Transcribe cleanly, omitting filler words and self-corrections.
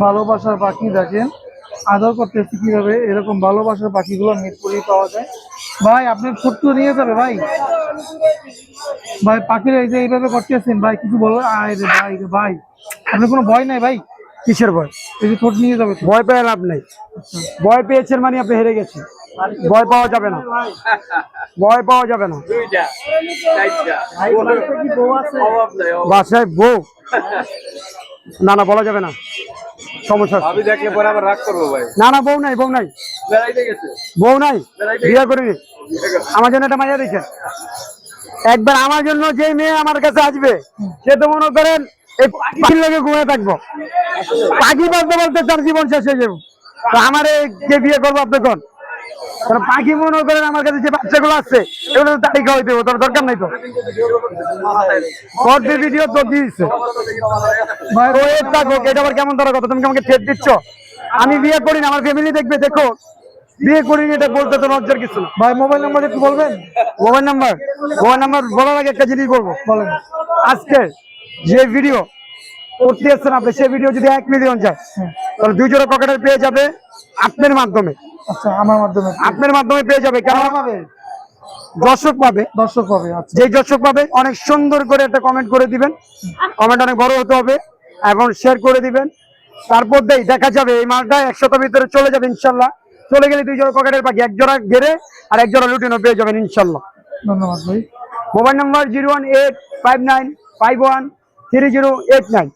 ভালোবাসার পাখি দেখেন আদর করতেছি কিভাবে, এরকম ভালোবাসার পাখিগুলো মিরপুরেই পাওয়া যায়। ভাই আপনি ছোট্ট নিয়ে যাবে ভাই, ভাই পাখিরা এই যে এইভাবে করতেছেন ভাই, কিছু বলবো? আয় রে ভাই, রে ভাই আপনার কোনো ভয় নাই ভাই? কিসের ভয়? এই যে ছোট নিয়ে যাবে তো। ভয় পেয়ে লাভ নেই। ভয় পেয়েছেন মানে আপনি হেরে গেছেন। ভয় পাওয়া যাবে না, ভয় পাওয়া যাবে না। বাসায় বউ? না না, বলা যাবে না, সমস্যা। আমি দেখলে পরে আবার রাগ করবো ভাই। না না, বউ নাই, বউ নাই, বেড়াইতে গেছে, বউ নাই, বিয়ে করিনি। আমার জন্য একটা মাইয়া দেখেন একবার। আমার জন্য যে মেয়ে আমার কাছে আসবে সে তো মনে করেন এই পাখির লোকে ঘুমিয়ে থাকবো। পাখি বলতে বলতে তার জীবন শেষ হয়ে যাবে। তো আমার যে বিয়ে করবো আপনি কোন পাখি মনে করেন আমার কাছে যে বাচ্চাগুলো আসছে এগুলো তো তারিখ হয়ে দেবো, তোর দরকার নাই তো। ভিডিও তো দিচ্ছে এটা আবার কেমন ধরার কথা? তুমি আমাকে ঠেট দিচ্ছ? আমি বিয়ে করি না, আমার ফ্যামিলি দেখবে। দেখো বিয়ে করিনি, এটা বলতে তো লজ্জার কিছু না। ভাই মোবাইল নাম্বার একটু বলবেন? মোবাইল নাম্বার বলার আগে একটা জিনিস বলবো। বলেন। আজকে যে ভিডিও করতে এসছেন আপনি, সেই ভিডিও যদি 1 মিলিয়ন যায় তাহলে 2 জোড়া পকেটের পেয়ে যাবে আপনার মাধ্যমে। আচ্ছা, আমার মাধ্যমে? আপনার মাধ্যমে পেয়ে যাবে। কেন পাবে? দর্শক পাবে। দর্শক পাবে। আচ্ছা, যেই দর্শক পাবে অনেক সুন্দর করে একটা কমেন্ট করে দিবেন। কমেন্ট অনেক বড় হতে হবে এবং শেয়ার করে দিবেন। তারপর দেখা যাবে এই মালটা 100টার ভিতরে চলে যাবে ইনশাল্লাহ। চলে গেলে 2 জোড়া পকেটের পাখি, 1 জোড়া ঘেরে আর 1 জোড়া লুটিনো পেয়ে যাবেন ইনশাল্লাহ। ধন্যবাদ ভাই। Mobile number 01859513089।